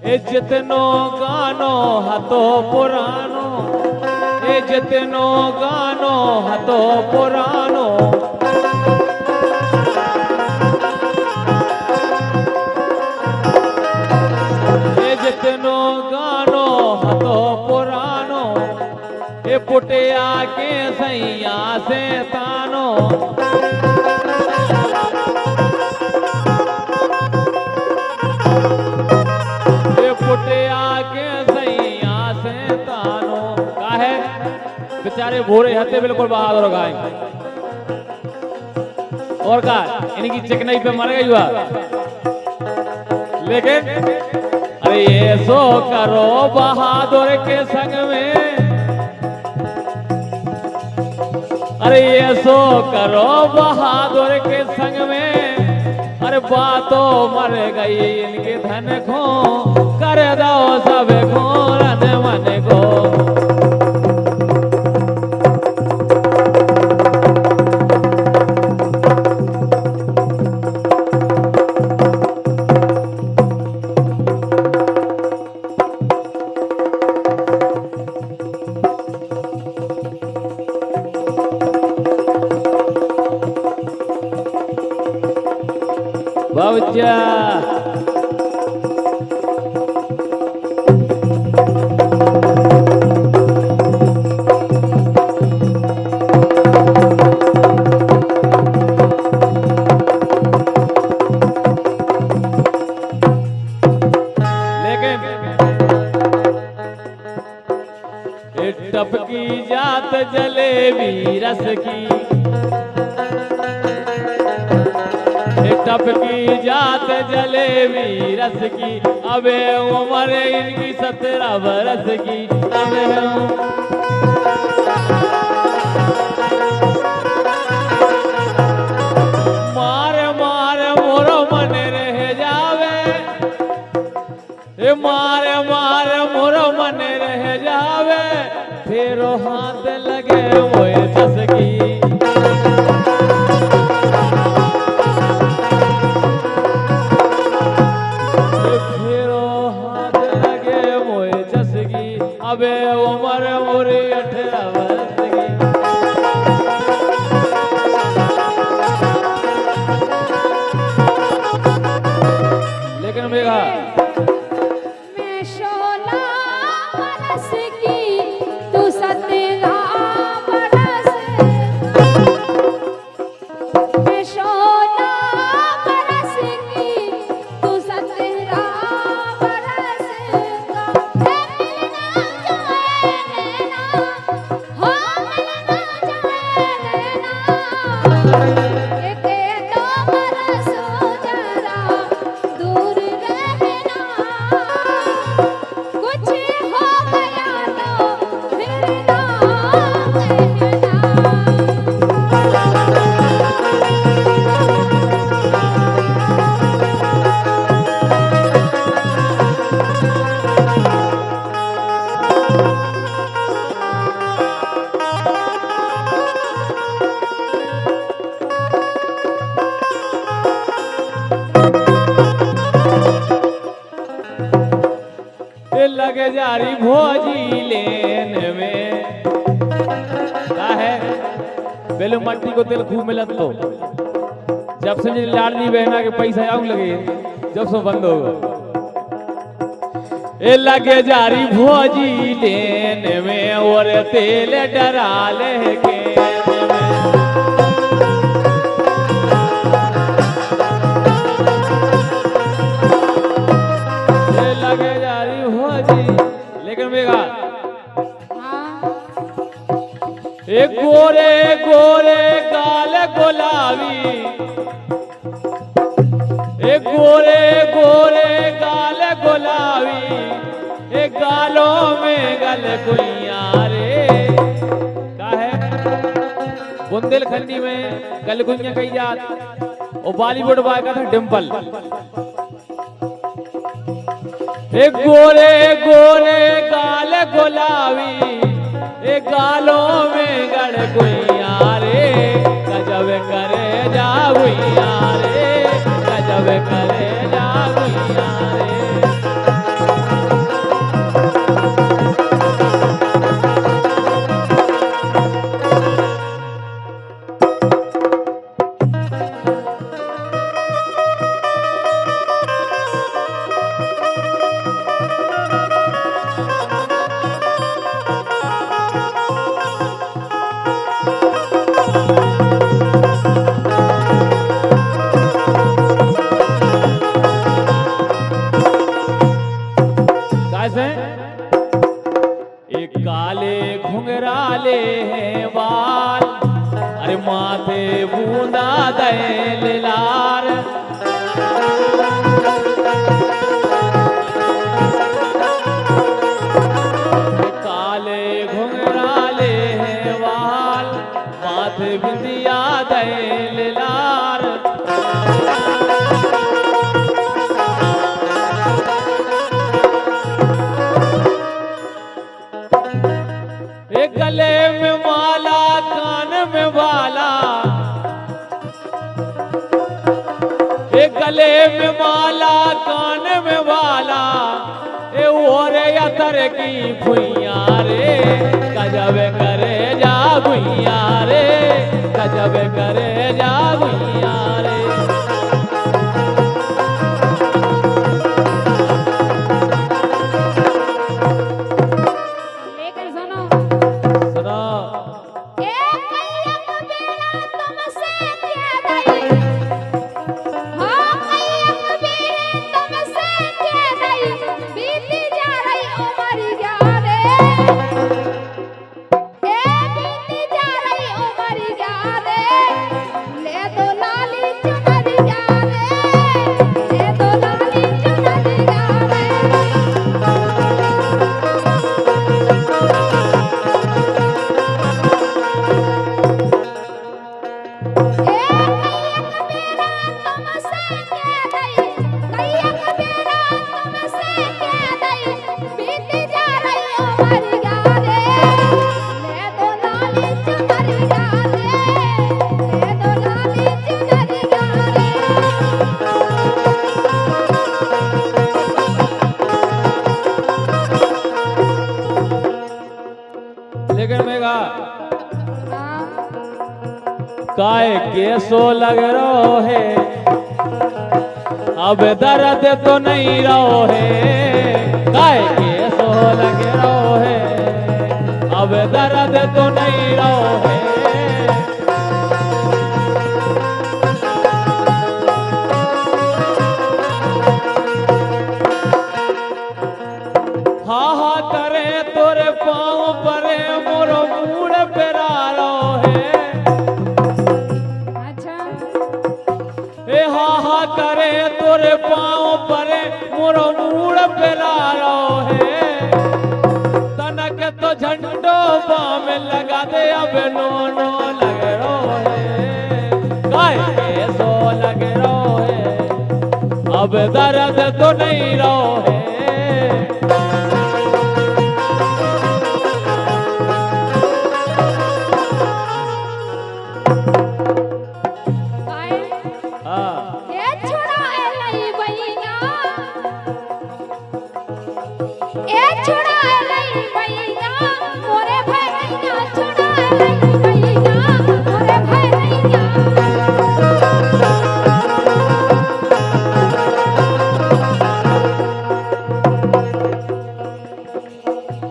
ए जितनो गानो हतो पुरानो, ए जितनो गानो हतो पुरानो, ए जितनो गानो हतो पुरानो, ए पुटिया के सैया से तानो, बेचारे भूरे हते बिल्कुल बहादुर गाय और का इनकी चिकनाई पे मर गई हुआ। लेकिन अरे ये सो करो बहादुर के संग में, अरे ये सो करो बहादुर के संग में, अरे बातों मर गई इनके धन को, कर दो सब को रन मन को। बाबूजा लेकिन टपकी जात जलेबी रस की, टपकी जात जलेबी रस की, अबे उम्र इनकी 17 बरस की, अबे मार मार मोरो मन रह जावे, मार मार मोरो मन रह जावे, फेरो हाथ लगे मोए जस की, अबे उम्र मोरी 18 वर्ष की। लेकिन मेघा मैं 16 बरस की, तू 17 बरस, मैं 16 बरस की, तू 17 बरस का। लगे जारी भोजी लेन में क्या है, पहले मट्टी को तेल खूब मिलत तो जब से लाडली बहना के पैसा आऊ लगे, जब से बंद होगा। ए लगे जारी भोजी लेन में और तेल डराले के, लगे जारी भोजी। लेकिन मेघा एक गोरे गोरे गाल गुलाबी, एक गोरे गोरे गाल गुलाबी, एक गालों में गल गुइया रे का है, बुंदेलखंडी में गल गुइया कही जात, और बॉलीवुड बाय का था डिम्पल। एक गोरे गोरे गाल गुलाबी, एक गालों में गड़ गुइया रे, गजब करे जा गुइया रे, गजब करे जा गुइया रे। कैसे? एक काले घुंघराले हैं बाल, अरे माथे बूंदा दैल लार। काले घुंघराले हैं बाल, माथे बिंदिया दैल लार। एक गले में माला, कान में बाला, एक गले में माला, कान में बाला, ए ओरे अतर की भुइया रे, गजब करे जा भुइया रे, गजब करे जा भुइया रे। लेकिन सुनो, सुनो, एक कइयक बेड़ा तुमसे क्या दई, हाँ कइयक बेड़ा तुमसे क्या दई, बीती जा रही उमरिया रे, बीती जा रही उमरिया रे, ले दो लाली चुनरिया रे, ले दो लाली चुनरिया रे। लेकिन मेगा काय केसो लग रहो है, अब दर्द तो नहीं रहो है। काय केसो लग रहो है, अब दर्द तो नहीं रहो है। हा हा करे तोरे पाँव परे, मोरो मूड पेरा रहो है। अच्छा ए हा हा करे तोरे पाँव परे, मोरो मूड पेरा रहो है। तनक तो झंडो बाम लगा दे, अब नो नो लग रहो है। काय कैसो लग रहो है, अब दर्द तो नहीं रहो है। काय हाँ ये छोड़ा एलई भैया, ए छोड़ा एलई भैया, मोरे भैया छोड़ा एलई भैया, मोरे भैया।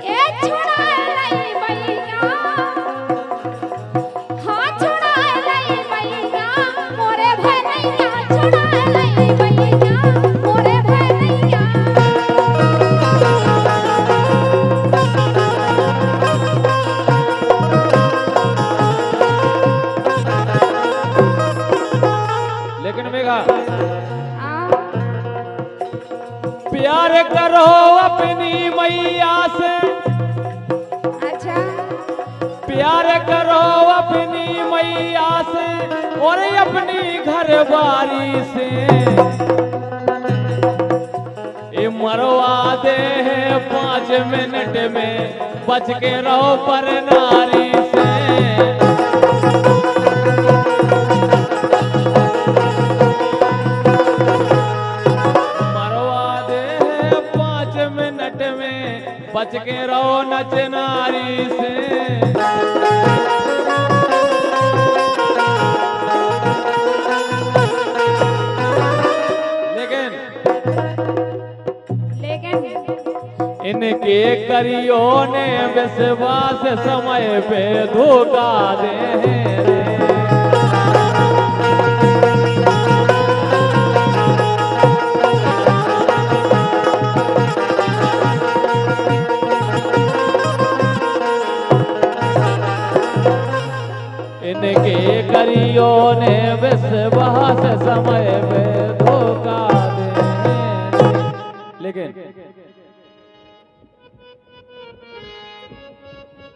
ए छोड़ा एलई भैया, हाँ छोड़ा एलई भैया, मोरे भैया छोड़ा एलई भैया, मोरे भैया। लेकिन मेगा आ प्यार करो अपनी मैया से, अच्छा प्यार करो अपनी मैया से, और अपनी घरवारी से। ये मरवा दे है 5 मिनट में, बच के रहो पर नारी से। मरवा दे है 5 मिनट में, बच के रहो नच नारी से। लेकिन इनके करियो ने विश्वास, समय पे धोखा दे रे। इनके करियो ने विश्वास समय पे